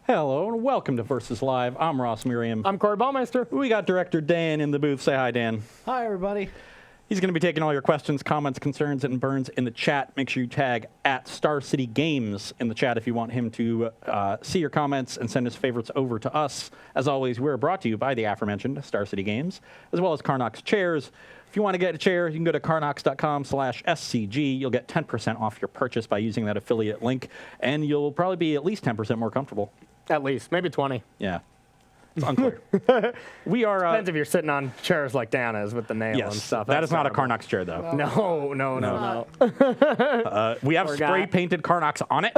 Hello and welcome to Versus Live. I'm Ross Miriam. I'm Corey Baumeister. We got director Dan in the booth. Say hi, Dan. Hi, everybody. He's going to be taking all your questions, comments, concerns, and burns in the chat. Make sure you tag at Star City Games in the chat if you want him to see your comments and send his favorites over to us. As always, we're brought to you by the aforementioned Star City Games, as well as Carnox Chairs. If you want to get a chair, you can go to carnox.com/SCG. You'll get 10% off your purchase by using that affiliate link, and you'll probably be at least 10% more comfortable. At least, maybe 20. Yeah. It's unclear. We are. Depends if you're sitting on chairs like Dan is with the nail and stuff. That That's is not a terrible. Carnox chair, though. No. We have Poor spray guy. painted Carnox on it,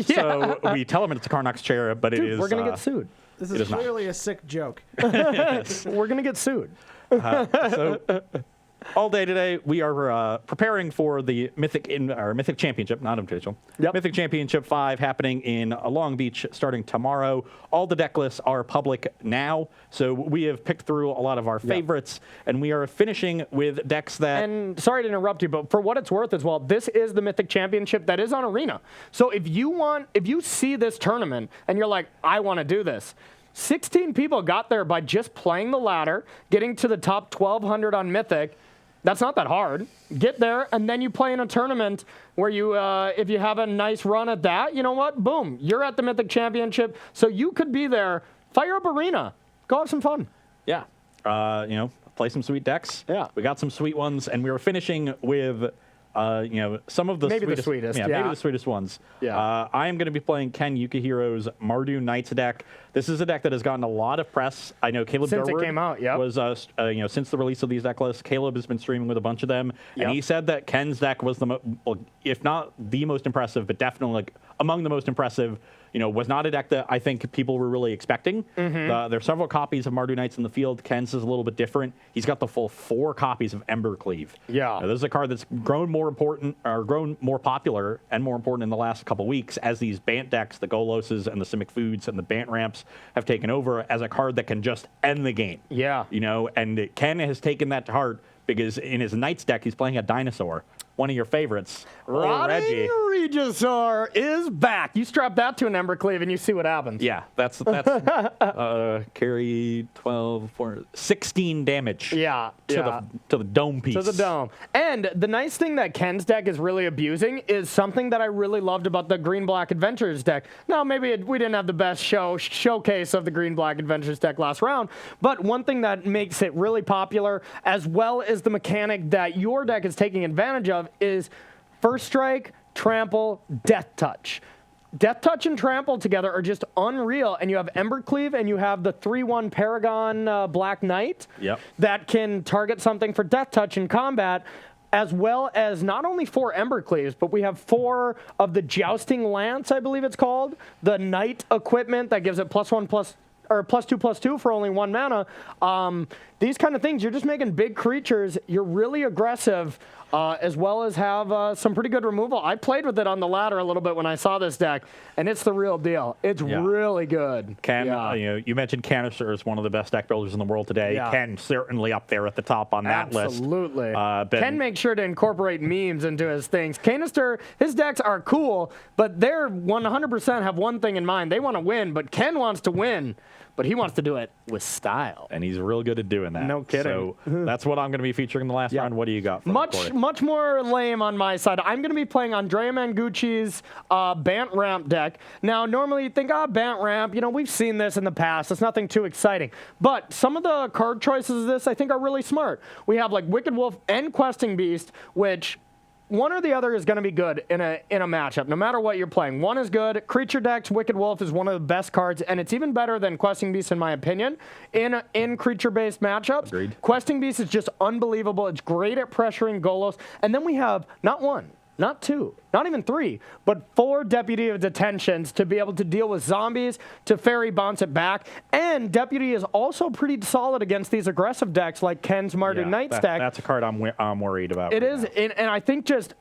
so we tell him it's a Carnox chair, but it is. We're going to get sued. This It is is not. clearly a sick joke. Yes. We're going to get sued. So all day today we are preparing for the Mythic Championship, not Invitational. Yep. Mythic Championship 5 happening in Long Beach starting tomorrow. All the deck lists are public now, so we have picked through a lot of our favorites, and we are finishing with decks that. And sorry to interrupt you, but for what it's worth as well, this is the Mythic Championship that is on Arena. So if you see this tournament and you're like, I want to do this, 16 people got there by just playing the ladder, getting to the top 1,200 on Mythic. That's not that hard. Get there, and then you play in a tournament where you, if you have a nice run at that, you know what? Boom, you're at the Mythic Championship. So you could be there. Fire up Arena. Go have some fun. Yeah. Play some sweet decks. Yeah. We got some sweet ones, and we were finishing with, some of the Maybe the sweetest, sweetest, maybe yeah. the sweetest ones. Yeah. I am going to be playing Ken Yukihiro's Mardu Knights deck. This is a deck that has gotten a lot of press. I know Caleb Since it Durward came out, yep. was, since the release of these deck lists, Caleb has been streaming with a bunch of them, and Yep. he said that Ken's deck was if not the most impressive, but definitely among the most impressive. Was not a deck that I think people were really expecting. There are several copies of Mardu Knights in the field. Ken's is a little bit different. He's got the full 4 copies of Embercleave. Yeah. Now, this is a card that's grown more popular and more important in the last couple weeks as these Bant decks, the Goloses and the Simic Foods and the Bant Ramps have taken over as a card that can just end the game. Yeah. And Ken has taken that to heart because in his Knights deck, he's playing a dinosaur, one of your favorites, Reggie. Regisaur is back. You strap that to an Embercleave and you see what happens. Yeah, that's carry 12, 16 damage. Yeah. To the dome piece. To the dome. And the nice thing that Ken's deck is really abusing is something that I really loved about the Green-Black Adventures deck. Now, maybe we didn't have the best showcase of the Green-Black Adventures deck last round, but one thing that makes it really popular, as well as the mechanic that your deck is taking advantage of, is First Strike, Trample, Death Touch. Death Touch and Trample together are just unreal, and you have Embercleave and you have the 3/1 Paragon Black Knight that can target something for Death Touch in combat, as well as not only 4 Embercleaves, but we have 4 of the Jousting Lance, I believe it's called, the Knight equipment that gives it +2/+2 for only 1 mana. These kind of things, you're just making big creatures. You're really aggressive, as well as have some pretty good removal. I played with it on the ladder a little bit when I saw this deck, and it's the real deal. It's really good. Ken, you mentioned Canister is one of the best deck builders in the world today. Yeah. Ken certainly up there at the top on that list. Absolutely. Ben, Ken makes sure to incorporate memes into his things. Canister, his decks are cool, but they're 100% have one thing in mind. They want to win, but Ken wants to win, but he wants to do it with style. And he's real good at doing that. No kidding. So that's what I'm going to be featuring in the last round. What do you got for Corey? Much more lame on my side. I'm going to be playing Andrea Mangucci's Bant Ramp deck. Now, normally you think, Bant Ramp, we've seen this in the past. It's nothing too exciting. But some of the card choices of this I think are really smart. We have like Wicked Wolf and Questing Beast, which one or the other is going to be good in a matchup, no matter what you're playing. One is good. Creature decks, Wicked Wolf is one of the best cards, and it's even better than Questing Beast, in my opinion, in creature-based matchups. Agreed. Questing Beast is just unbelievable. It's great at pressuring Golos. And then we have not 1, not 2, not even 3, but 4 Deputy of Detentions to be able to deal with zombies, to Fairy bounce it back. And Deputy is also pretty solid against these aggressive decks like Ken's Mardu Knights deck. That's a card I'm worried about. It is, and I think just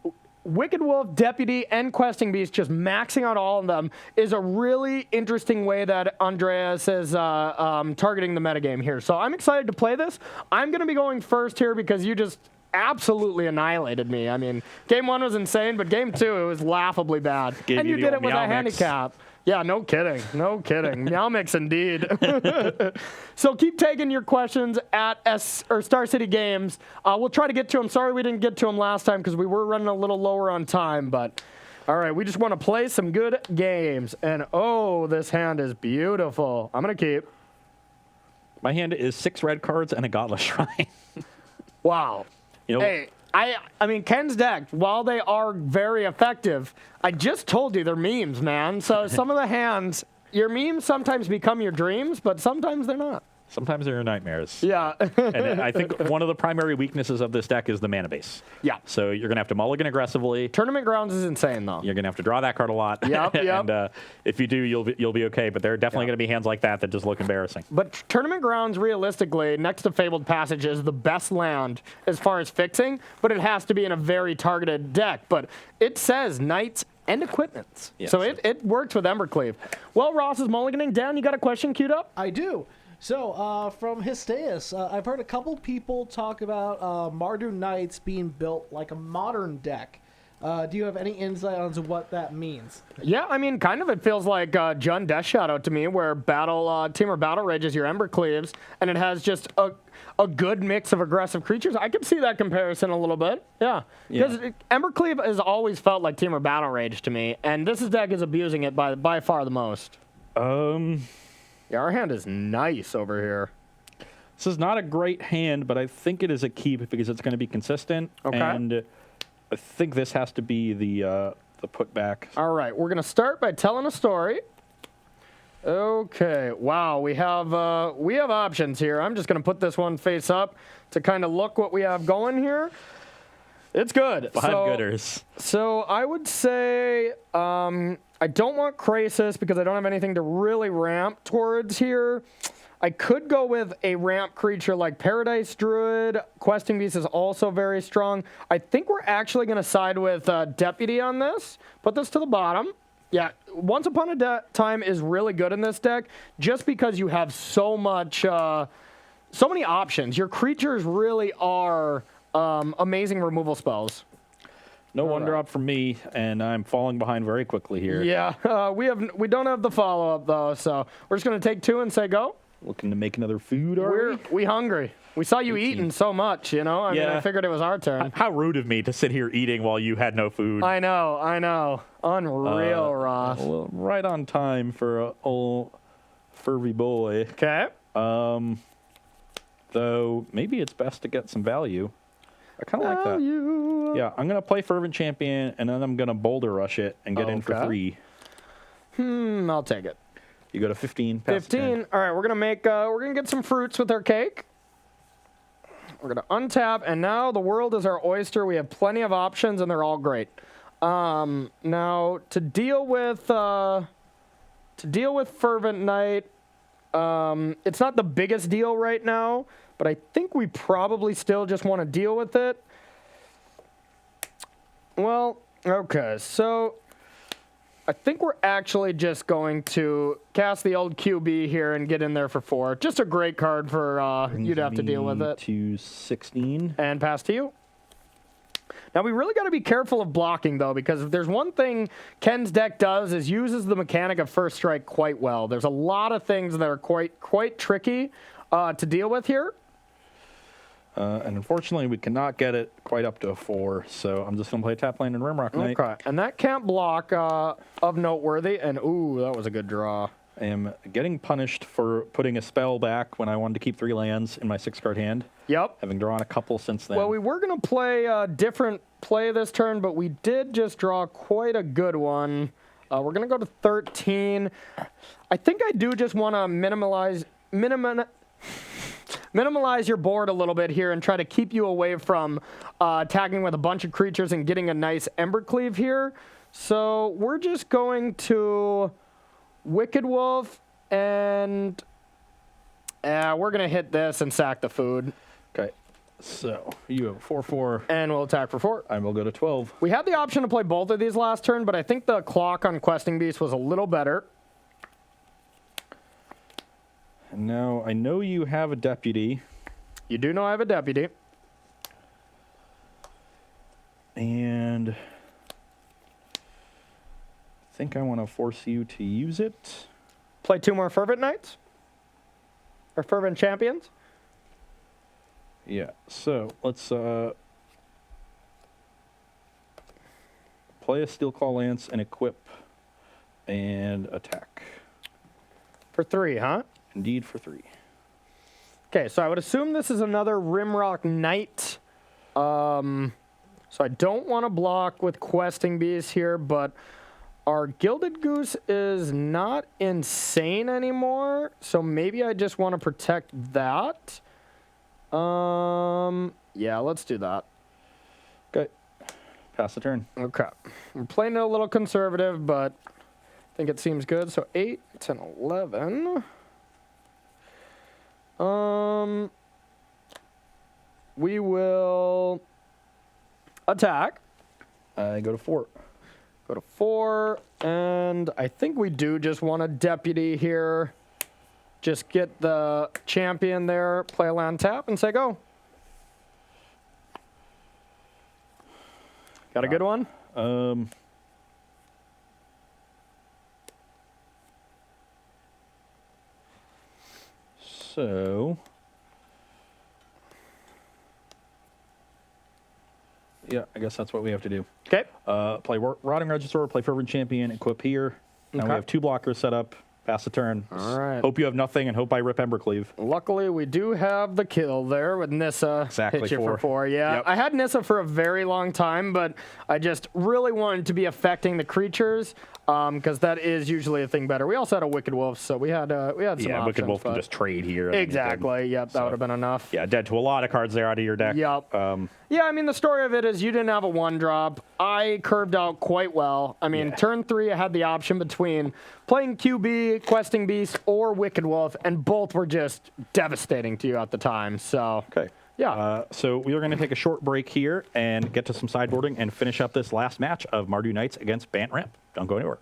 Wicked Wolf, Deputy, and Questing Beast, just maxing out all of them, is a really interesting way that Andreas is targeting the metagame here. So I'm excited to play this. I'm going to be going first here because you just absolutely annihilated me. I mean, game 1 was insane, but game 2, it was laughably bad. Gave and you you the did old it with Meow a Mix. handicap. Yeah, no kidding. No kidding. Meow Mix indeed. So keep taking your questions at Star City Games. We'll try to get to them. Sorry we didn't get to them last time because we were running a little lower on time, but all right, we just want to play some good games. And oh, this hand is beautiful. I'm going to keep. My hand is 6 red cards and a Godless Shrine. Wow. You know, Hey, I mean, Ken's deck, while they are very effective, I just told you they're memes, man. So some of the hands, your memes sometimes become your dreams, but sometimes they're not. sometimes they're nightmares. Yeah. And I think one of the primary weaknesses of this deck is the mana base. Yeah. So you're going to have to mulligan aggressively. Tournament Grounds is insane, though. You're going to have to draw that card a lot. Yep, yep. And if you do, you'll be okay. But there are definitely going to be hands like that just look embarrassing. But Tournament Grounds, realistically, next to Fabled Passage, is the best land as far as fixing, but it has to be in a very targeted deck. But it says Knights and Equipments. Yes. So it works with Embercleave. Well, Ross is mulliganing. Dan, you got a question queued up? I do. So, from Hysteus, I've heard a couple people talk about Mardu Knights being built like a modern deck. Do you have any insight onto what that means? Yeah, I mean, kind of. It feels like Jund Death Shadow to me, where Temur Battle Rage is your Embercleaves, and it has just a good mix of aggressive creatures. I could see that comparison a little bit. Yeah, because Embercleave has always felt like Temur Battle Rage to me, and this deck is abusing it by far the most. Yeah, our hand is nice over here. This is not a great hand, but I think it is a keep because it's going to be consistent. Okay. And I think this has to be the putback. All right, we're gonna start by telling a story. Okay, wow, we have options here. I'm just gonna put this one face up to kind of look what we have going here. It's good. Five gooders. So I would say I don't want Krasis because I don't have anything to really ramp towards here. I could go with a ramp creature like Paradise Druid. Questing Beast is also very strong. I think we're actually going to side with Deputy on this. Put this to the bottom. Yeah, Once Upon a Time is really good in this deck just because you have so many options. Your creatures really are amazing removal spells. No one drop from me, and I'm falling behind very quickly here. Yeah, we don't have the follow-up, though, so we're just going to take 2 and say go. Looking to make another food, are We hungry. We saw you eating so much, you know? I mean, I figured it was our turn. How rude of me to sit here eating while you had no food. I know. Unreal, Ross. Well, right on time for a old furry boy. Okay. Though, maybe it's best to get some value. I kind of like that. Yeah, I'm going to play Fervent Champion, and then I'm going to Boulder Rush it and get in for 3. I'll take it. You go to 15. Pass 15. All right, we're gonna get some fruits with our cake. We're gonna untap, and now the world is our oyster. We have plenty of options, and they're all great. Now to deal with Fervent Knight, it's not the biggest deal right now, but I think we probably still just want to deal with it. Well, okay, so I think we're actually just going to cast the old QB here and get in there for 4. Just a great card for you to have to deal with it. To 16. And pass to you. Now, we really got to be careful of blocking, though, because if there's one thing Ken's deck does is uses the mechanic of First Strike quite well. There's a lot of things that are quite tricky to deal with here. And unfortunately, we cannot get it quite up to a 4, so I'm just going to play Tap Lane and Rimrock Knight. Okay, and that can't block of noteworthy, and ooh, that was a good draw. I am getting punished for putting a spell back when I wanted to keep 3 lands in my 6-card hand. Yep. Having drawn a couple since then. Well, we were going to play a different play this turn, but we did just draw quite a good one. We're going to go to 13. I think I do just want to minimize your board a little bit here and try to keep you away from attacking with a bunch of creatures and getting a nice Embercleave here. So we're just going to Wicked Wolf, and we're going to hit this and sack the food. Okay, so you have 4/4. And we'll attack for 4. I will go to 12. We had the option to play both of these last turn, but I think the clock on Questing Beast was a little better. And now I know you have a Deputy. You do know I have a Deputy. And I think I want to force you to use it. Play 2 more Fervent Knights? Or Fervent Champions? Yeah, so let's play a Steel Claw Lance and equip and attack. For 3, huh? Indeed, for 3. Okay, so I would assume this is another Rimrock Knight. So I don't want to block with Questing Beast here, but our Gilded Goose is not insane anymore, so maybe I just want to protect that. Yeah, let's do that. Okay, pass the turn. Okay. We're playing it a little conservative, but I think it seems good. So 8, 10, 11. We will attack. I go to 4. Go to 4, and I think we do just want a deputy here. Just get the champion there, play a land tap, and say go. Got a good one? So, yeah, I guess that's what we have to do. Okay. Play Rotting Regisaur, play Fervent Champion, equip here. Now we Okay. have 2 blockers set up. Pass the turn. All right. Hope you have nothing and hope I rip Embercleave. Luckily, we do have the kill there with Nissa. Exactly, Hit you 4. for 4. Yeah, Yep. I had Nissa for a very long time, but I just really wanted to be affecting the creatures because that is usually a thing better. We also had a Wicked Wolf, so we had some options. Yeah, Wicked Wolf can but- just trade here. and then you can- Exactly. Yep, that would have been enough. Yeah, dead to a lot of cards there out of your deck. Yep. Yeah, I mean, the story of it is you didn't have a 1-drop. I curved out quite well. I mean, Yeah. turn 3, I had the option between playing QB, Questing Beast, or Wicked Wolf, and both were just devastating to you at the time. So, Okay. yeah. So we are going to take a short break here and get to some sideboarding and finish up this last match of Mardu Knights against Bant Ramp. Don't go anywhere.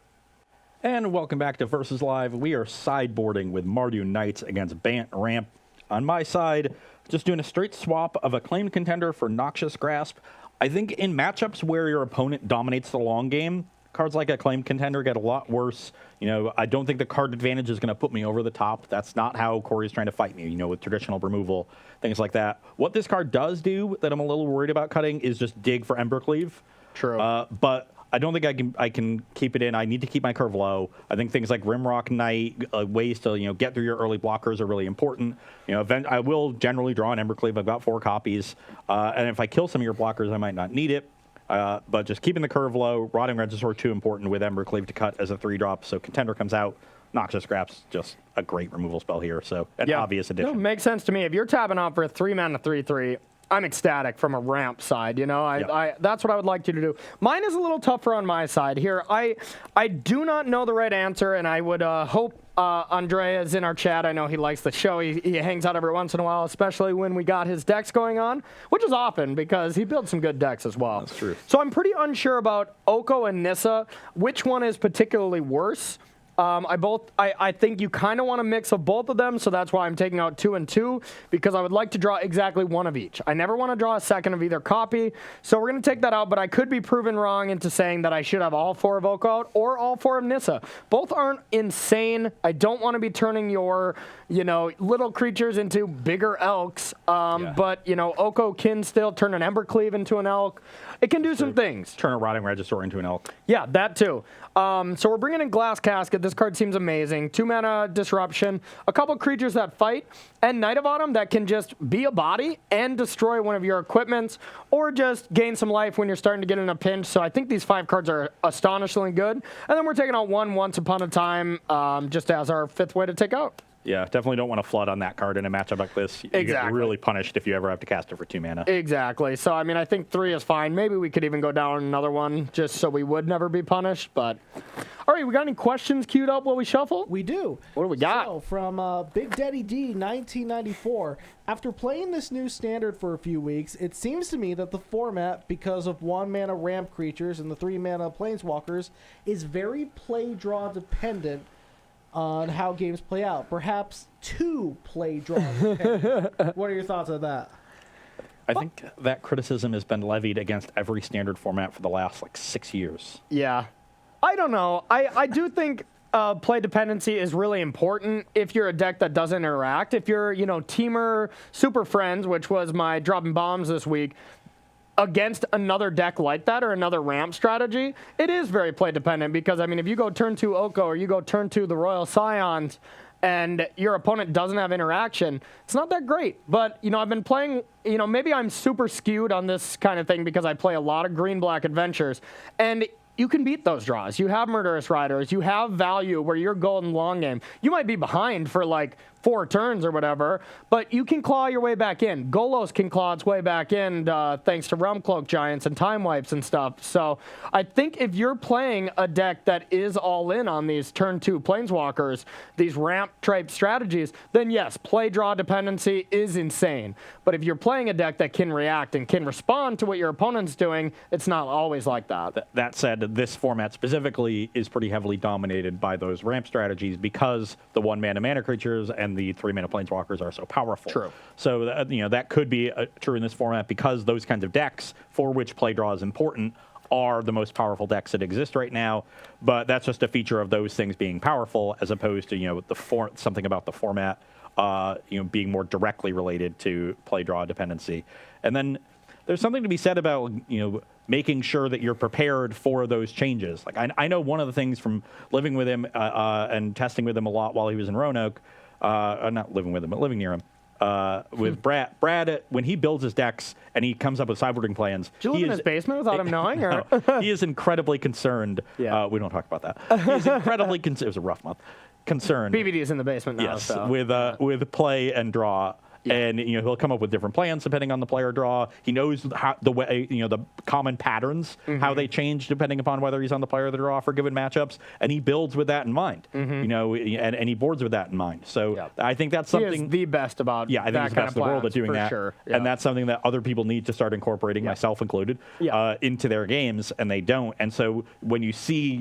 And welcome back to Versus Live. We are sideboarding with Mardu Knights against Bant Ramp. On my side, just doing a straight swap of Acclaimed Contender for Noxious Grasp. I think in matchups where your opponent dominates the long game, cards like Acclaimed Contender get a lot worse. You know, I don't think the card advantage is going to put me over the top. That's not how Corey's trying to fight me, you know, with traditional removal, things like that. What this card does do that I'm a little worried about cutting is just dig for Embercleave. True. But I don't think I can keep it in. I need to keep my curve low. I think things like Rimrock Knight, ways to get through your early blockers are really important. I will generally draw an Embercleave. I've got 4 copies, and if I kill some of your blockers, I might not need it. But just keeping the curve low. Rotting Regisaur too important with Embercleave to cut as a 3-drop. So Contender comes out. Noxious Grasp, just a great removal spell here. So an obvious addition. No, makes sense to me. If you're tapping out for a 3-mana 3/3, I'm ecstatic from a ramp side. That's what I would like you to do. Mine is a little tougher on my side here. I do not know the right answer, and I would hope Andrea is in our chat. I know he likes the show. He hangs out every once in a while, especially when we got his decks going on, which is often because he builds some good decks as well. That's true. So I'm pretty unsure about Oko and Nissa. Which one is particularly worse? I think you kind of want a mix of both of them, so that's why I'm taking out 2 and 2, because I would like to draw exactly 1 of each. I never want to draw a second of either copy, so we're going to take that out, but I could be proven wrong into saying that I should have all 4 of Oko out or all 4 of Nissa. Both aren't insane. I don't want to be turning your, little creatures into bigger elks, but, Oko can still turn an Embercleave into an elk. It can do some things. Turn a Rotting Regisaur into an elk. Yeah, that too. So we're bringing in Glass Casket. This card seems amazing. 2-mana Disruption, a couple creatures that fight, and Knight of Autumn that can just be a body and destroy one of your equipments, or just gain some life when you're starting to get in a pinch. So I think these 5 cards are astonishingly good. And then we're taking out 1 Once Upon a Time just as our 5th way to take out. Yeah, definitely don't want to flood on that card in a matchup like this. You get really punished if you ever have to cast it for 2 mana. Exactly. So, I think 3 is fine. Maybe we could even go down another one just so we would never be punished. But, all right, we got any questions queued up while we shuffle? We do. What do we got? So, from Big Daddy D, 1994, after playing this new standard for a few weeks, it seems to me that the format, because of 1-mana ramp creatures and the 3-mana planeswalkers, is very play-draw dependent on how games play out. Perhaps 2 play draw dependent. What are your thoughts on that? I think that criticism has been levied against every standard format for the last, 6 years. Yeah. I don't know. I do think play dependency is really important if you're a deck that doesn't interact. If you're, Teamer Super Friends, which was my dropping bombs this week, against another deck like that or another ramp strategy, it is very play dependent because, if you go turn 2 Oko or you go turn 2 the Royal Scions and your opponent doesn't have interaction, it's not that great. But, I've been playing, maybe I'm super skewed on this kind of thing because I play a lot of green-black adventures, and you can beat those draws. You have Murderous Riders. You have value where you're golden long game. You might be behind for 4 turns or whatever, but you can claw your way back in. Golos can claw its way back in thanks to Realm Cloak Giants and Time Wipes and stuff. So I think if you're playing a deck that is all in on these turn 2 Planeswalkers, these ramp type strategies, then yes, play draw dependency is insane. But if you're playing a deck that can react and can respond to what your opponent's doing, it's not always like that. That said, this format specifically is pretty heavily dominated by those ramp strategies because the 1-mana creatures and the 3-mana planeswalkers are so powerful. True. So that could be true in this format because those kinds of decks for which play draw is important are the most powerful decks that exist right now. But that's just a feature of those things being powerful as opposed to something about the format being more directly related to play draw dependency. And then there's something to be said about making sure that you're prepared for those changes. I know one of the things from living with him and testing with him a lot while he was in Roanoke. Not living with him, but living near him. With Brad. Brad, when he builds his decks and he comes up with sideboarding plans, did you live in his basement without him knowing? Or? No, he is incredibly concerned. Yeah. We don't talk about that. He's incredibly concerned. It was a rough month. Concerned. BBD is in the basement now. Yes, so. with play and draw. Yeah. And he'll come up with different plans depending on the player draw. He knows how the way the common patterns, how they change depending upon whether he's on the player or the draw for given matchups, and he builds with that in mind. And he boards with that in mind. So I think that's something. He is the best about. Yeah, I think he's the best in the world at doing that. Sure. And that's something that other people need to start incorporating, myself included, into their games, and they don't. And so when you see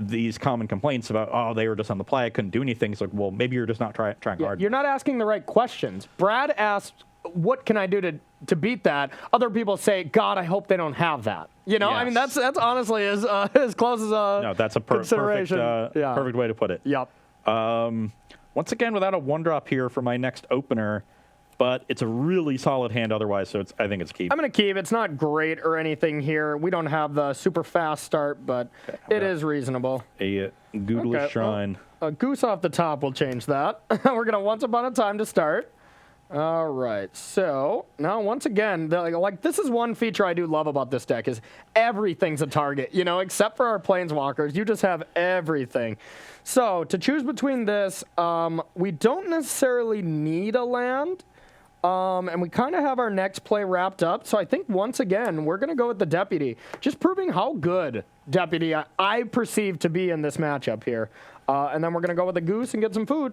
these common complaints about, they were just on the play, I couldn't do anything. It's like, well, maybe you're just not trying hard. You're not asking the right questions. Brad asked, what can I do to beat that? Other people say, God, I hope they don't have that. Yes. That's honestly as close as a no, that's a perfect way to put it. Yep. Once again, without a 1-drop here for my next opener, but it's a really solid hand otherwise, so I think it's keep. I'm going to keep. It's not great or anything here. We don't have the super fast start, but it is reasonable. A Goodlish Shrine. Well, a goose off the top will change that. We're going to Once Upon a Time to start. All right, so now once again, this is one feature I do love about this deck is everything's a target, except for our Planeswalkers. You just have everything. So to choose between this, we don't necessarily need a land. And we kind of have our next play wrapped up. So I think once again, we're going to go with the Deputy. Just proving how good Deputy I perceive to be in this matchup here. And then we're going to go with the Goose and get some food.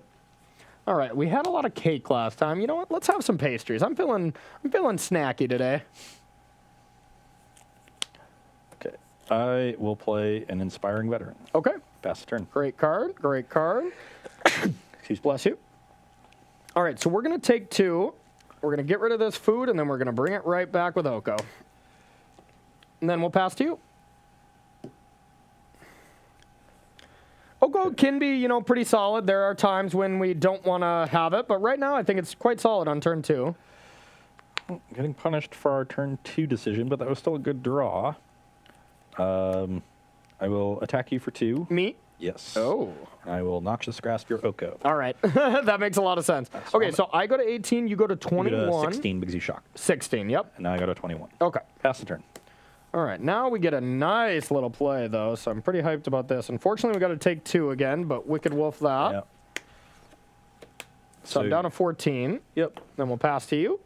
All right, we had a lot of cake last time. You know what? Let's have some pastries. I'm feeling snacky today. Okay. I will play an Inspiring Veteran. Okay. Pass the turn. Great card. Excuse me. Bless you. All right, so we're going to take 2. We're going to get rid of this food, and then we're going to bring it right back with Oko. And then we'll pass to you. Oko can be, pretty solid. There are times when we don't want to have it, but right now I think it's quite solid on turn 2. Getting punished for our turn 2 decision, but that was still a good draw. I will attack you for 2. Me? Yes. Oh. I will Noxious Grasp your Oko. All right. That makes a lot of sense. Okay, so I go to 18, you go to 21. You go to 16 because you shocked. 16, yep. And now I go to 21. Okay. Pass the turn. All right, now we get a nice little play, though, so I'm pretty hyped about this. Unfortunately, we got to take 2 again, but Wicked Wolf that. Yep. So I'm down to 14. Yep. Then we'll pass to you.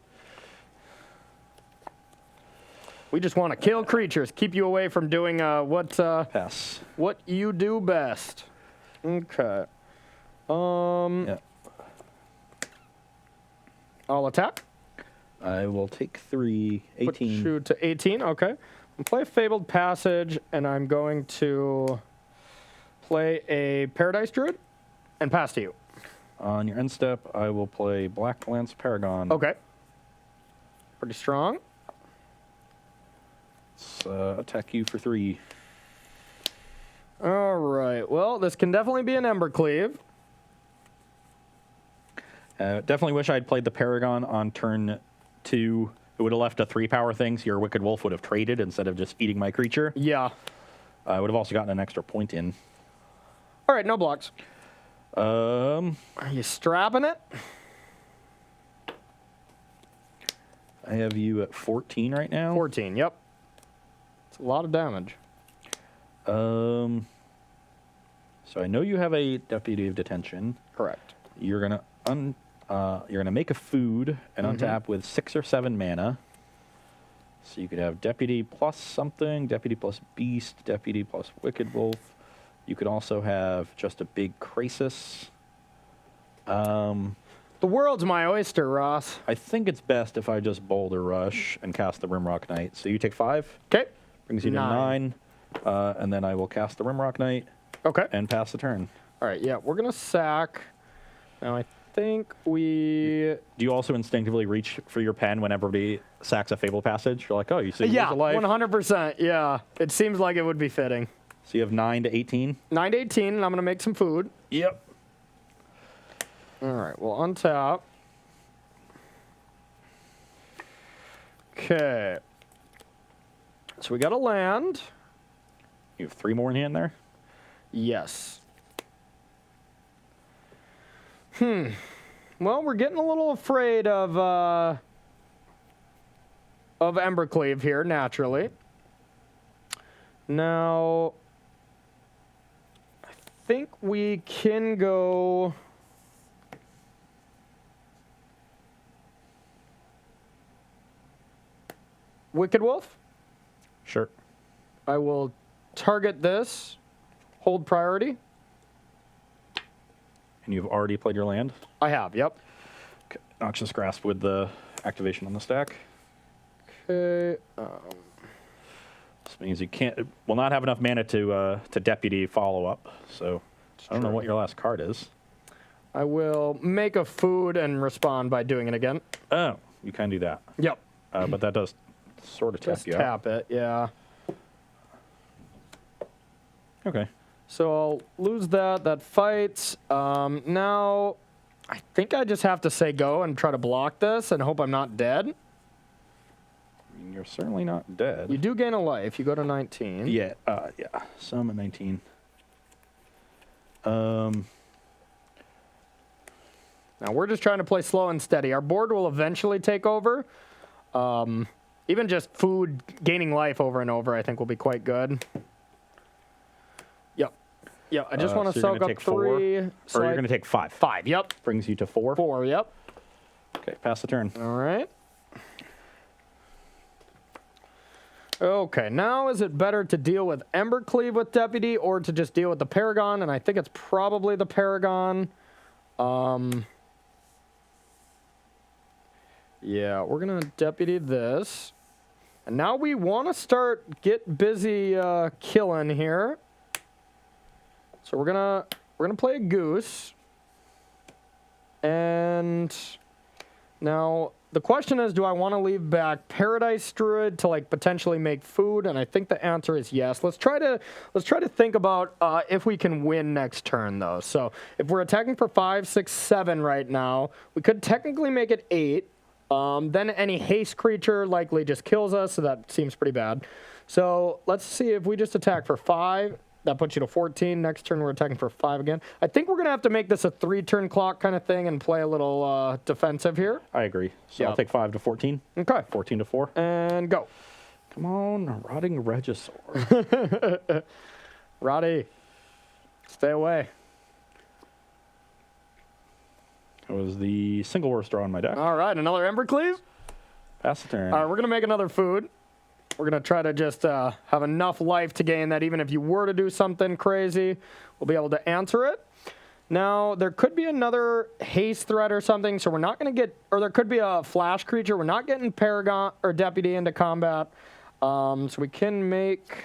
We just want to kill creatures, keep you away from doing pass. What you do best. Okay. Yeah. I'll attack. I will take 3, 18. Put you to 18, okay. I'll play Fabled Passage, and I'm going to play a Paradise Druid and pass to you. On your end step, I will play Black Lance Paragon. Okay. Pretty strong. Let's attack you for 3. All right. Well, this can definitely be an Embercleave. Definitely wish I'd played the Paragon on turn 2. It would have left a 3-power thing, so your Wicked Wolf would have traded instead of just eating my creature. Yeah. I would have also gotten an extra point in. All right, no blocks. Are you strapping it? I have you at 14 right now. 14, yep. It's a lot of damage. So I know you have a Deputy of Detention. Correct. You're gonna make a food and untap with 6 or 7 mana. So you could have Deputy plus something, Deputy plus Beast, Deputy plus Wicked Wolf. You could also have just a big Crisis. The world's my oyster, Ross. I think it's best if I just Boulder Rush and cast the Rimrock Knight. So you take 5. Okay. Brings you to 9. And then I will cast the Rimrock Knight. Okay. And pass the turn. All right, yeah, we're going to sack. Now, I think we... Do you also instinctively reach for your pen when everybody sacks a Fable Passage? You're like, oh, you see, yeah, a life. 100%. Yeah, it seems like it would be fitting. So you have 9 to 18? 9 to 18, and I'm going to make some food. Yep. All right, we'll untap. Okay. So we got a land. You have 3 more in hand there? Yes. Well, we're getting a little afraid of Embercleave here, naturally. Now, I think we can go... Wicked Wolf? Sure. I will target this, hold priority. And you've already played your land? I have, yep. Okay. Noxious Grasp with the activation on the stack. Okay. This means you will not have enough mana to Deputy follow up. So I don't know what your last card is. I will make a food and respond by doing it again. Oh, you can do that. Yep. But that does sort of tap Just you out. tap it, yeah. Okay. So I'll lose that. That fights. Now, I think I just have to say go and try to block this and hope I'm not dead. I mean, you're certainly not dead. You do gain a life. You go to 19. Yeah. Yeah. So I'm at 19. Now we're just trying to play slow and steady. Our board will eventually take over. Even just food gaining life over and over, I think, will be quite good. Yep. Yep. I just want to soak up 3. Or you're going to take 5. 5. Yep. Brings you to 4. 4. Yep. Okay. Pass the turn. All right. Okay, now is it better to deal with Embercleave with Deputy or to just deal with the Paragon? And I think it's probably the Paragon. Yeah, we're going to Deputy this. And now we want to get busy killing here. So we're gonna play a Goose. And now the question is, do I want to leave back Paradise Druid to like potentially make food? And I think the answer is yes. Let's try to think about if we can win next turn though. So if we're attacking for 5, 6, 7 right now, we could technically make it 8. Then any haste creature likely just kills us, so that seems pretty bad. So let's see if we just attack for 5. That puts you to 14. Next turn, we're attacking for 5 again. I think we're going to have to make this a 3-turn clock kind of thing and play a little defensive here. I agree. So I'll take 5 to 14. Okay. 14 to 4. And go. Come on, Rotting Regisaur. Roddy, stay away. That was the single worst draw on my deck. All right, another Embercleave. Pass the turn. All right, we're going to make another food. We're going to try to just have enough life to gain that even if you were to do something crazy, we'll be able to answer it. Now, there could be another haste threat or something, so we're not going to get, or there could be a flash creature. We're not getting Paragon or Deputy into combat. So we can make,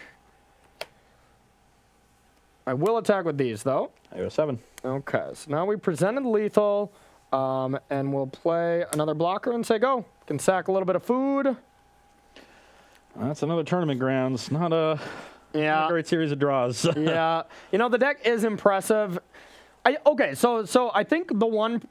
I will attack with these though. I go 7. Okay, so now we presented lethal, and we'll play another blocker and say go. Can sack a little bit of food. That's another tournament grounds. Not a great series of draws. Yeah. The deck is impressive. So I think the one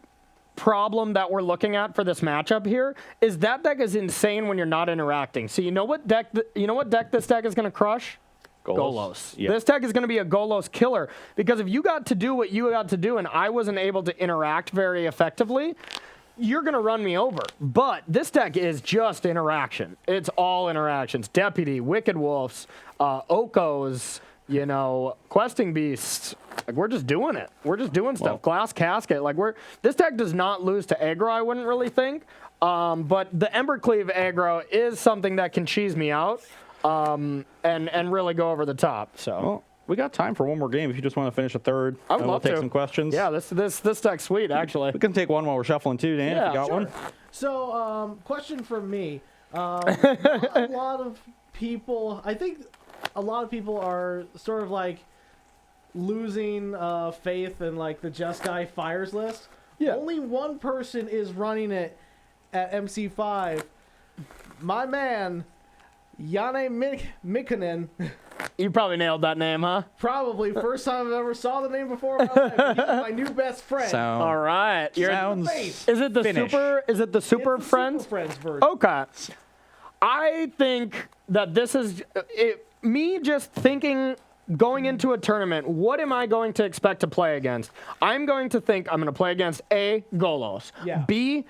problem that we're looking at for this matchup here is that deck is insane when you're not interacting. So you know what deck this deck is going to crush? Golos. Yep. This deck is going to be a Golos killer because if you got to do what you got to do and I wasn't able to interact very effectively, you're going to run me over. But this deck is just interaction. It's all interactions. Deputy, Wicked Wolves, Okos, Questing Beasts. Like, we're just doing it. We're just doing stuff. Glass Casket. Like, this deck does not lose to aggro, I wouldn't really think. But the Embercleave aggro is something that can cheese me out and really go over the top. So. Well, we got time for one more game if you just want to finish a third. I would love to take some questions. Yeah, this deck's sweet, actually. We can take one while we're shuffling too, Dan, if you got one. So, question from me. A lot of people, I think a lot of people are sort of like losing faith in like the Just Guy Fires list. Yeah. Only one person is running it at MC5. My man, Janne Mikkonen. You probably nailed that name, huh? Probably first time I've ever saw the name before in my life. He's my new best friend. All right. Sounds Is it the Finnish. super? Is it the super It's the friends? Super Friends version. Okay. I think that this is me just thinking going into a tournament, what am I going to expect to play against? I'm going to think I'm going to play against A, Golos. Yeah. B,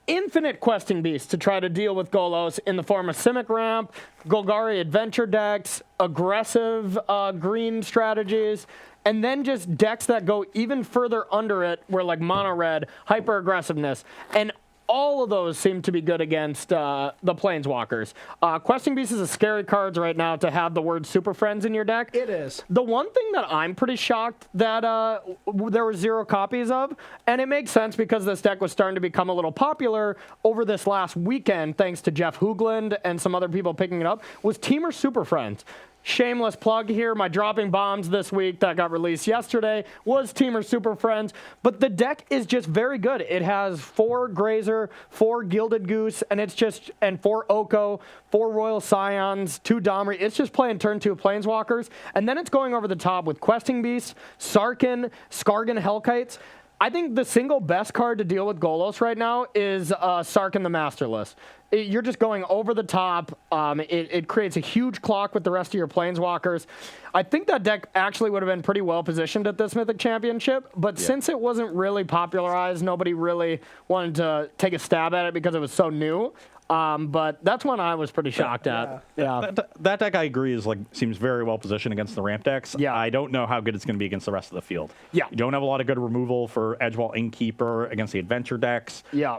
infinite questing beasts to try to deal with Golos in the form of Simic Ramp, Golgari adventure decks, aggressive green strategies, and then just decks that go even further under it where like mono red, hyper aggressiveness. And all of those seem to be good against the Planeswalkers. Questing Beasts is a scary card right now to have the word Super Friends in your deck. It is. The one thing that I'm pretty shocked that there were 0 copies of, and it makes sense because this deck was starting to become a little popular over this last weekend thanks to Jeff Hoogland and some other people picking it up, was Teamer Super Friends. Shameless plug here. My dropping bombs this week that got released yesterday was Teamer Super Friends, but the deck is just very good. It has 4 Grazer, 4 Gilded Goose, and 4 Oko, 4 Royal Scions, 2 Domri. It's just playing turn 2 Planeswalkers, and then it's going over the top with Questing Beasts, Sarkhan, Skargan Hellkites. I think the single best card to deal with Golos right now is Sarkhan the Masterless. You're just going over the top. It creates a huge clock with the rest of your Planeswalkers. I think that deck actually would have been pretty well positioned at this Mythic Championship, but since it wasn't really popularized, nobody really wanted to take a stab at it because it was so new. But that's one I was pretty shocked at. Yeah. That deck, I agree, seems very well positioned against the ramp decks. Yeah. I don't know how good it's going to be against the rest of the field. Yeah. You don't have a lot of good removal for Edgewall Innkeeper against the adventure decks. Yeah.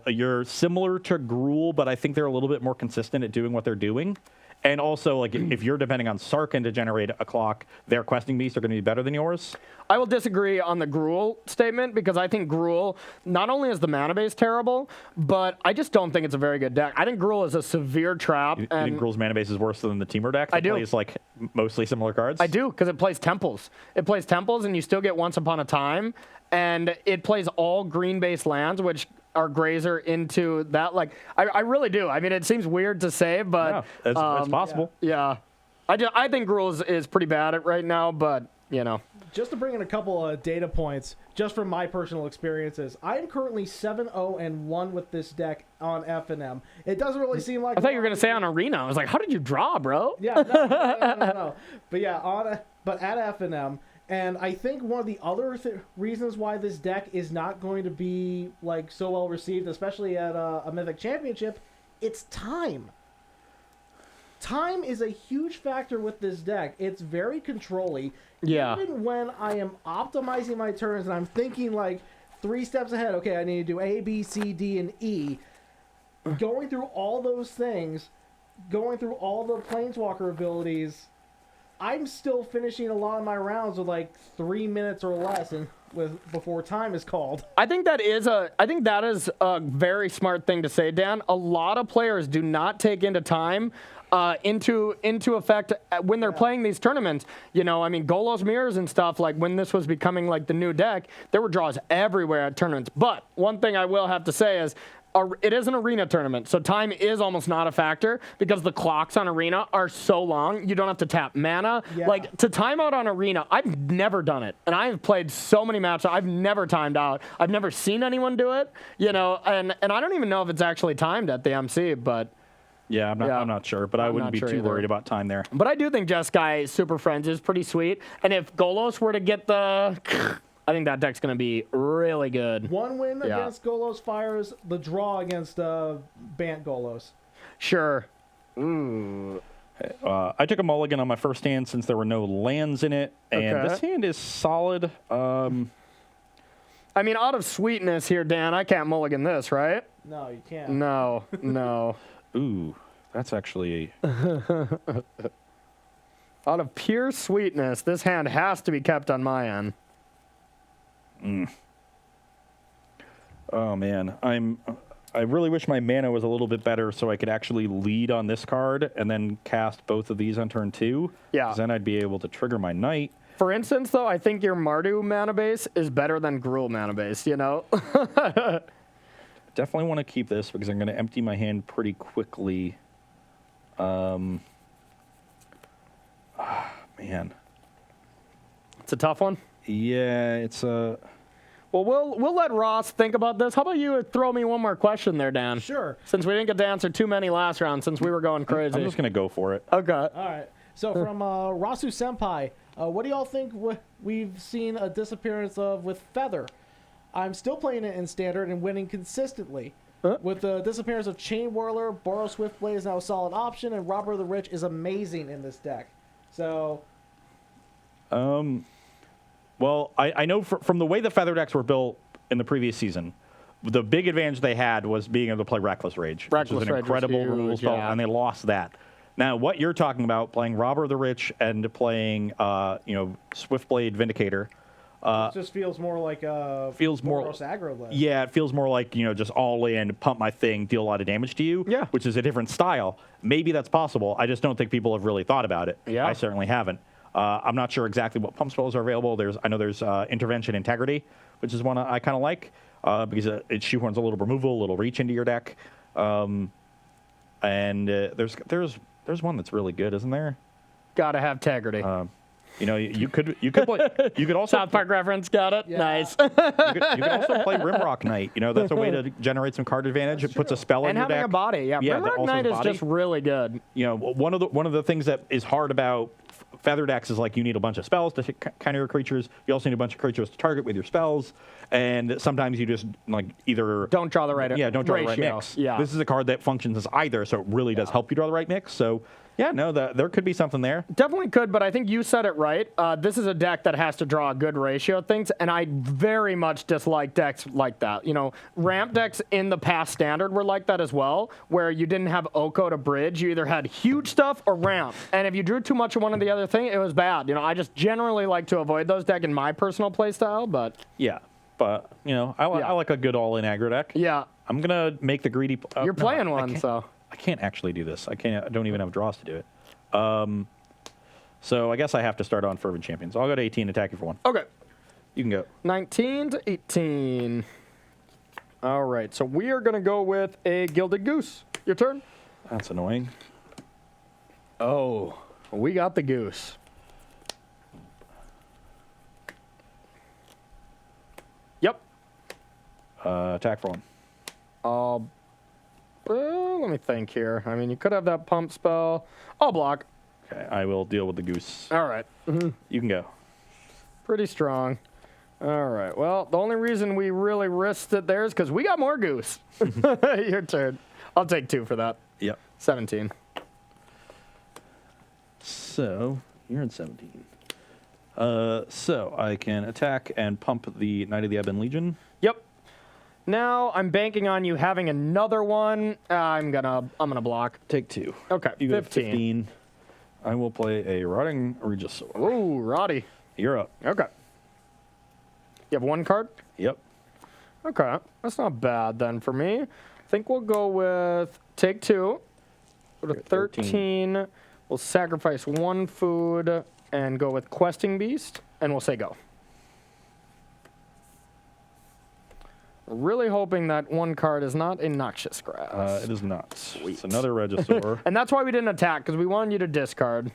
You're similar to Gruul, but I think they're a little bit more consistent at doing what they're doing. And also, if you're depending on Sarkhan to generate a clock, their questing beasts are going to be better than yours. I will disagree on the Gruul statement because I think Gruul, not only is the mana base terrible, but I just don't think it's a very good deck. I think Gruul is a severe trap. You think Gruul's mana base is worse than the Teamer deck? I do. Plays mostly similar cards? I do, because it plays Temples. It plays Temples, and you still get Once Upon a Time, and it plays all green-based lands, which are Grazer into that. I really do. I mean, it seems weird to say, but it's possible. Yeah. I think Gruul is pretty bad at right now, but Just to bring in a couple of data points, just from my personal experiences, I am currently 7-0-1 with this deck on FNM. It doesn't really seem like. I thought you were gonna say on Arena. I was like, how did you draw, bro? Yeah, no. But yeah, but at FNM, and I think one of the other reasons why this deck is not going to be so well received, especially at a Mythic Championship, it's time. Time is a huge factor with this deck. It's very controlly. Yeah. Even when I am optimizing my turns and I'm thinking 3 steps ahead, okay, I need to do A, B, C, D, and E. Going through all those things, going through all the Planeswalker abilities, I'm still finishing a lot of my rounds with 3 minutes or less before time is called. I think that is a very smart thing to say, Dan. A lot of players do not take into time into effect when they're playing these tournaments. Golos mirrors and stuff, when this was becoming the new deck, there were draws everywhere at tournaments. But one thing I will have to say is it is an arena tournament, so time is almost not a factor because the clocks on arena are so long. You don't have to tap mana. Yeah. Like, to time out on arena, I've never done it. And I've played so many matches. I've never timed out. I've never seen anyone do it, you know, and I don't even know if it's actually timed at the MC, but... Yeah, I'm not sure, but I wouldn't be too worried about time there. But I do think Jeskai Super Friends is pretty sweet. And if Golos were to get the... I think that deck's going to be really good. One win against Golos Fires, the draw against Bant Golos. Sure. Ooh. I took a mulligan on my first hand since there were no lands in it, and this hand is solid. I mean, out of sweetness here, Dan, I can't mulligan this, right? No, you can't. No. Ooh, that's actually... Out of pure sweetness, this hand has to be kept on my end. Oh man, I really wish my mana was a little bit better so I could actually lead on this card and then cast both of these on turn 2. Yeah. 'Cause then I'd be able to trigger my knight. For instance, though, I think your Mardu mana base is better than Gruul mana base, you know? Definitely want to keep this because I'm going to empty my hand pretty quickly. Man. It's a tough one. Yeah, it's a... Well, we'll let Ross think about this. How about you throw me one more question there, Dan? Sure. Since we didn't get to answer too many last round, since we were going crazy. I'm just going to go for it. Okay. All right. So from Rasu Senpai, what do y'all think we've seen a disappearance of with Feather? I'm still playing it in Standard and winning consistently. With the disappearance of Chain Whirler, Boros Swiftblade is now a solid option, and Robber the Rich is amazing in this deck. So... Well, I know from the way the Feather decks were built in the previous season, the big advantage they had was being able to play Reckless Rage, which was an incredible rule spell, and they lost that. Now, what you're talking about, playing Robber the Rich and playing, Swiftblade Vindicator, it just feels more like Boros aggro list. Yeah, it feels more like, just all in, pump my thing, deal a lot of damage to you, which is a different style. Maybe that's possible. I just don't think people have really thought about it. Yeah. I certainly haven't. I'm not sure exactly what pump spells are available. I know there's Intervention Integrity, which is one I kind of like because it shoehorns a little removal, a little reach into your deck. And there's one that's really good, isn't there? Gotta have Integrity. You could play. You could also South Park reference. Got it. Yeah. Nice. you could also play Rimrock Knight. That's a way to generate some card advantage. It puts a spell in and your deck. having a body. Yeah. Rimrock Knight is just really good. One of the things that is hard about Feather decks is like you need a bunch of spells to counter your creatures. You also need a bunch of creatures to target with your spells, and sometimes you just either don't draw the right don't draw the right mix. Yeah. This is a card that functions as either, so it really does help you draw the right mix. So there could be something there. Definitely could, but I think you said it right. This is a deck that has to draw a good ratio of things, and I very much dislike decks like that. Ramp decks in the past Standard were like that as well, where you didn't have Oko to bridge. You either had huge stuff or ramp, and if you drew too much of one or the other thing, it was bad. I just generally like to avoid those decks in my personal play style, but... Yeah, but, I like a good all-in aggro deck. Yeah. I'm going to make the greedy... You're playing one, so... I can't actually do this. I don't even have draws to do it. So I guess I have to start on Fervent Champions. I'll go to 18, attack you for 1. Okay. You can go. 19 to 18. All right, so we are going to go with a Gilded Goose. Your turn. That's annoying. Oh, we got the goose. Yep. Attack for 1. Let me think here. I mean, you could have that pump spell. I'll block. Okay, I will deal with the goose. All right. You can go. Pretty strong. All right. Well, the only reason we really risked it there is because we got more goose. Your turn. I'll take 2 for that. Yep. 17. So, you're in 17. So, I can attack and pump the Knight of the Ebon Legion. Yep. Now I'm banking on you having another one. I'm gonna block. Take 2. Okay. You go 15. I will play a Rotting Regisaur. Ooh, Roddy. You're up. Okay. You have 1 card? Yep. Okay. That's not bad then for me. I think we'll go with take 2. Go to 13. We'll sacrifice 1 food and go with Questing Beast, and we'll say go. Really hoping that one card is not a Noxious Grass. It is not. It's another Regisaur. And that's why we didn't attack, because we wanted you to discard.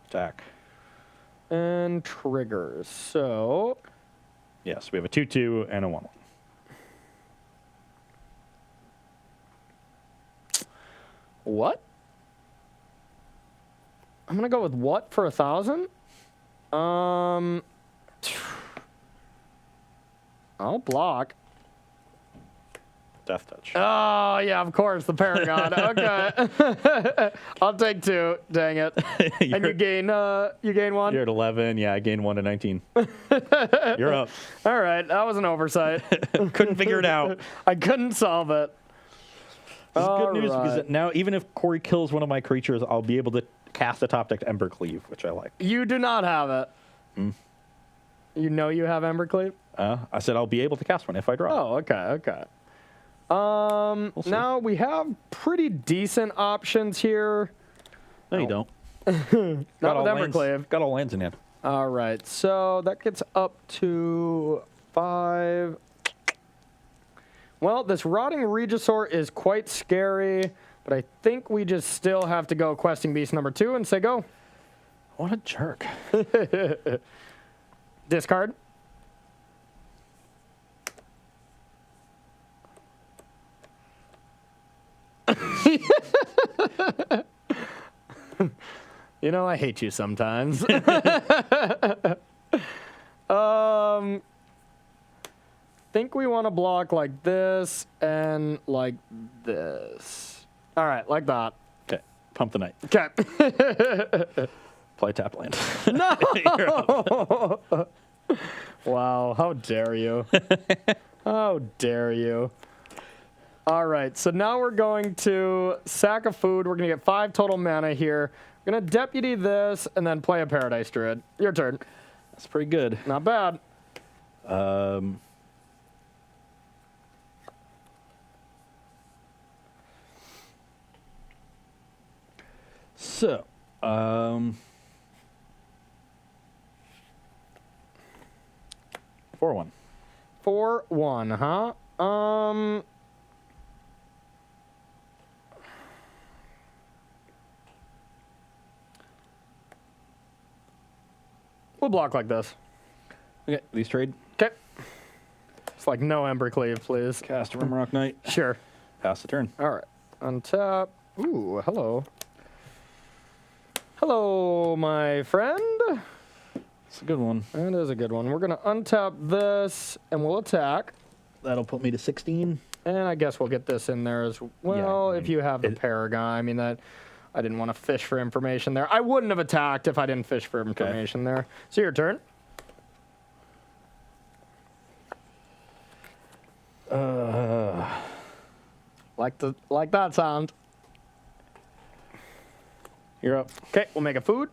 Attack. And triggers. So, Yes, we have a 2/2 and a 1/1. what? I'm going to go with what for 1,000? I'll block. Death Touch. Oh, yeah, of course, the Paragon. Okay. I'll take 2. Dang it. And you gain 1? You're at 11. Yeah, I gained 1 to 19. You're up. All right, that was an oversight. Couldn't figure it out. I couldn't solve it. This is good news All because right. now even if Corey kills one of my creatures, I'll be able to cast a top deck Embercleave, which I like. You do not have it. You know you have Embercleave? I said I'll be able to cast one if I draw. Oh, okay. see. Now we have pretty decent options here. No, you don't. Not with lands, Embercleave. got all lands in hand. All right, so that gets up to 5. Well, this Rotting Regisaur is quite scary, but I think we just still have to go Questing Beast number 2 and say go. What a jerk. Discard. You know, I hate you sometimes. Think we want to block like this and like this. All right, like that. Okay, pump the knight. Okay. Play tap land. No! You're up. Wow, how dare you? How dare you? All right, so now we're going to sack a food. We're going to get 5 total mana here. We're going to deputy this and then play a Paradise Druid. Your turn. That's pretty good. Not bad. So, 4/1. 4/1, huh? We'll block like this. Okay, these trade. Okay. It's like no Embercleave, please. Cast a Rimrock Knight. Sure. Pass the turn. All right. Untap. Ooh, hello. Hello, my friend. It's a good one. That is a good one. We're going to untap this, and we'll attack. That'll put me to 16. And I guess we'll get this in there as well, I if mean, you have the Paragon. I mean, that I didn't want to fish for information there. I wouldn't have attacked if I didn't fish for information there. So your turn. Like that sound. You're up. Okay, we'll make a food.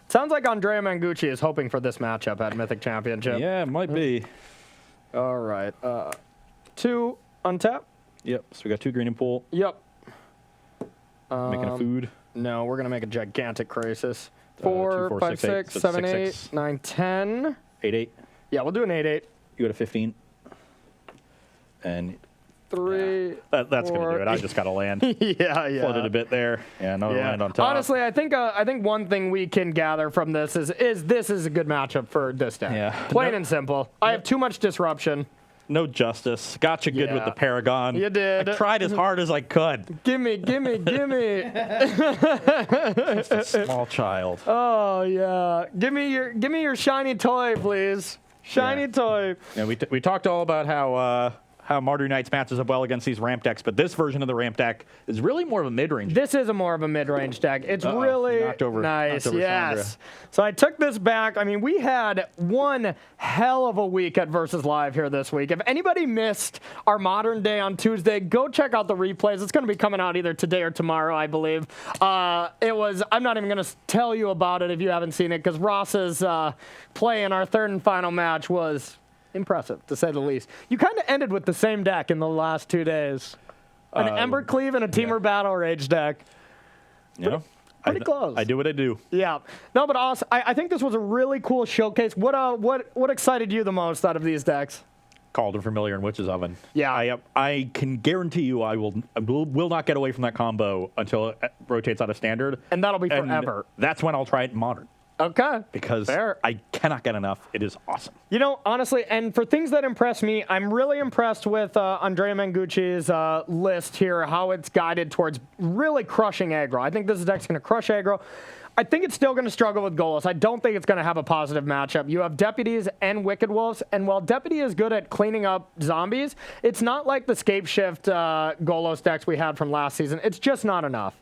Sounds like Andrea Mangucci is hoping for this matchup at Mythic Championship. Yeah, it might be. All right. 2 untap. Yep. So we got 2 green and pool. Yep. Making a food. No, we're going to make a gigantic crisis. 2, 4, 4, 5, 6, 7, 8, 6. 9, 10. 8/8. Yeah, we'll do an 8-8. You go to 15. And 3. that's going to 4. do it. I just got to land. Yeah. Floated a bit there. Yeah, another land on top. Honestly, I think one thing we can gather from this is this is a good matchup for this deck. Yeah. Plain and simple. I have too much disruption. No justice. Got you good with Yeah. the Paragon. You did. I tried as hard as I could. Gimme. Just a small child. Oh yeah. Give me your shiny toy, please. Shiny toy. Yeah, we talked all about how Mardu Knights matches up well against these ramp decks, but this version of the ramp deck is really more of a mid-range. This is more of a mid-range deck. It's really knocked over nice. Chandra. Yes. So I took this back. I mean, we had one hell of a week at Versus Live here this week. If anybody missed our Modern Day on Tuesday, go check out the replays. It's going to be coming out either today or tomorrow, I believe. I'm not even going to tell you about it if you haven't seen it, because Ross's play in our third and final match was impressive, to say the least. You kind of ended with the same deck in the last 2 days. An Embercleave and a Teamer Battle Rage deck. You know? Pretty close. I do what I do. Yeah. No, but awesome. I think this was a really cool showcase. What excited you the most out of these decks? Called and Familiar and Witch's Oven. Yeah. I can guarantee you I will not get away from that combo until it rotates out of Standard. And that'll be And forever. that's when I'll try it in Modern. Okay. Because Fair. I cannot get enough. It is awesome. You know, honestly, and for things that impress me, I'm really impressed with Andrea Mangucci's list here, how it's guided towards really crushing aggro. I think this deck's going to crush aggro. I think it's still going to struggle with Golos. I don't think it's going to have a positive matchup. You have Deputies and Wicked Wolves, and while Deputy is good at cleaning up zombies, it's not like the Scape Shift Golos decks we had from last season. It's just not enough.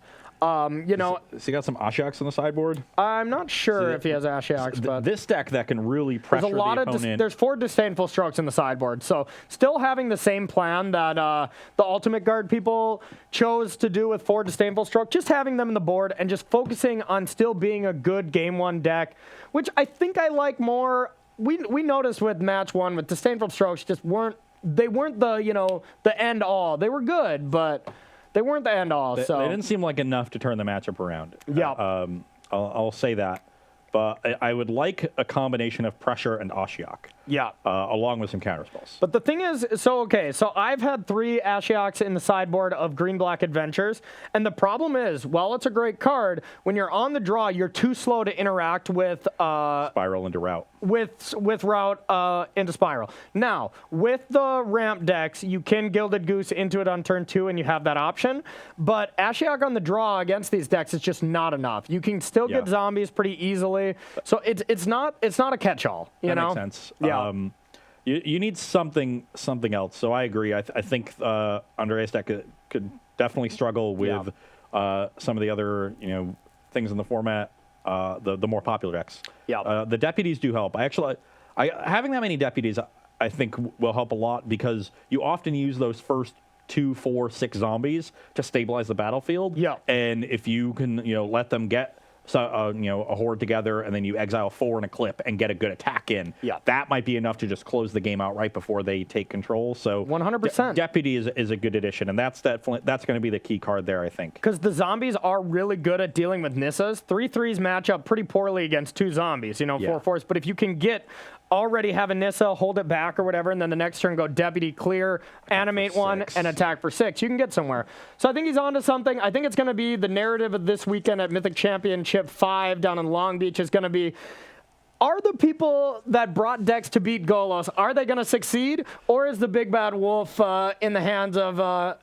You know, Has he got some Ashiaks on the sideboard? I'm not sure if he has Ashiaks, but This deck that can really pressure there's a lot the of opponent. there's 4 Disdainful Strokes in the sideboard, so still having the same plan that the Ultimate Guard people chose to do with 4 Disdainful Stroke, just having them in the board and just focusing on still being a good Game 1 deck, which I think I like more. We noticed with Match 1 with Disdainful Strokes just weren't the end all. They were good, but they weren't the end all. They didn't seem like enough to turn the matchup around. Yeah. I'll say that. But I would like a combination of pressure and Ashiok. Yeah. Along with some counterspells. But the thing is, so I've had 3 Ashioks in the sideboard of Green-Black Adventures, and the problem is, while it's a great card, when you're on the draw, you're too slow to interact with Spiral into route. with route into Spiral. Now, with the ramp decks, you can Gilded Goose into it on turn 2, and you have that option. But Ashiok on the draw against these decks is just not enough. You can still get zombies pretty easily, so it's not a catch-all. You know? Makes sense. Yeah. You need something else. So I agree. I think Andreas deck could definitely struggle with some of the other things in the format. The more popular decks. Yeah. The deputies do help. Having that many deputies, I think, will help a lot because you often use those first 2, 4, 6 zombies to stabilize the battlefield. Yeah. And if you can, let them get a horde together, and then you exile 4 in a clip and get a good attack in. Yeah. That might be enough to just close the game out right before they take control. So 100%. Deputy is a good addition, and that's going to be the key card there, I think. Because the zombies are really good at dealing with Nissas. 3/3s match up pretty poorly against 2 zombies, 4/4s. But if you can have a Nissa, hold it back or whatever, and then the next turn go Deputy, clear, animate 1, and attack for 6. You can get somewhere. So I think he's onto something. I think it's going to be the narrative of this weekend at Mythic Championship 5 down in Long Beach is going to be, are the people that brought decks to beat Golos, are they going to succeed? Or is the big bad wolf in the hands of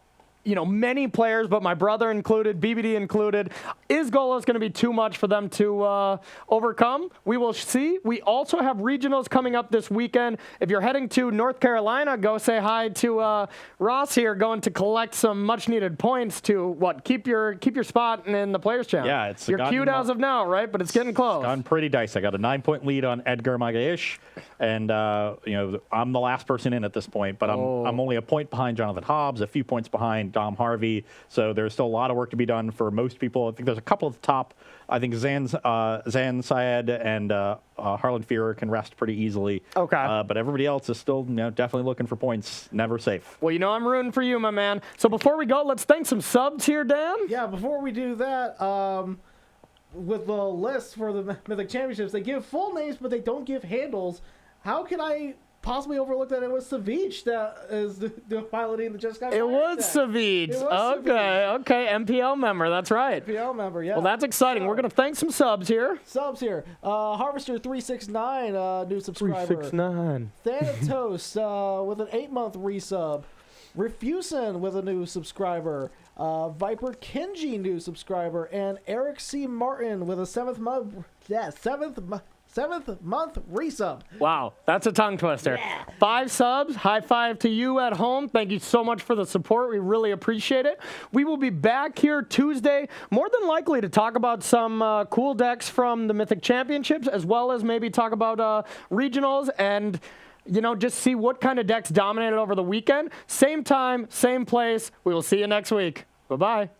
many players, but my brother included, BBD included? Is Golos going to be too much for them to overcome? We will see. We also have regionals coming up this weekend. If you're heading to North Carolina, go say hi to Ross here, going to collect some much-needed points to keep your spot in the Players' Channel. Yeah, you're cute as of now, right? But it's getting close. Gone pretty dicey. I got a 9-point lead on Edgar Magaish, and I'm the last person in at this point, but I'm only a point behind Jonathan Hobbs, a few points behind Dom Harvey, so there's still a lot of work to be done for most people. I think there's a couple at the top. I think Zan Syed and Harlan Fearer can rest pretty easily. Okay. But everybody else is still definitely looking for points. Never safe. Well, I'm rooting for you, my man. So before we go, let's thank some subs here, Dan. Yeah, before we do that, with the list for the Mythic Championships, they give full names, but they don't give handles. How can I possibly overlook that it was Savage that is the piloting the Just Got It Fired was deck? Savage. It was Okay, MPL member. That's right. MPL member, yeah. Well, that's exciting. We're going to thank some subs here. Subs here. Harvester369, new subscriber. 369. Thanatos with an 8-month resub. Refusin with a new subscriber. Viper Kenji, new subscriber. And Eric C. Martin with a 7th month resub. Wow, that's a tongue twister. Yeah. 5 subs. High five to you at home. Thank you so much for the support. We really appreciate it. We will be back here Tuesday, more than likely to talk about some cool decks from the Mythic Championships, as well as maybe talk about regionals and just see what kind of decks dominated over the weekend. Same time, same place. We will see you next week. Bye-bye.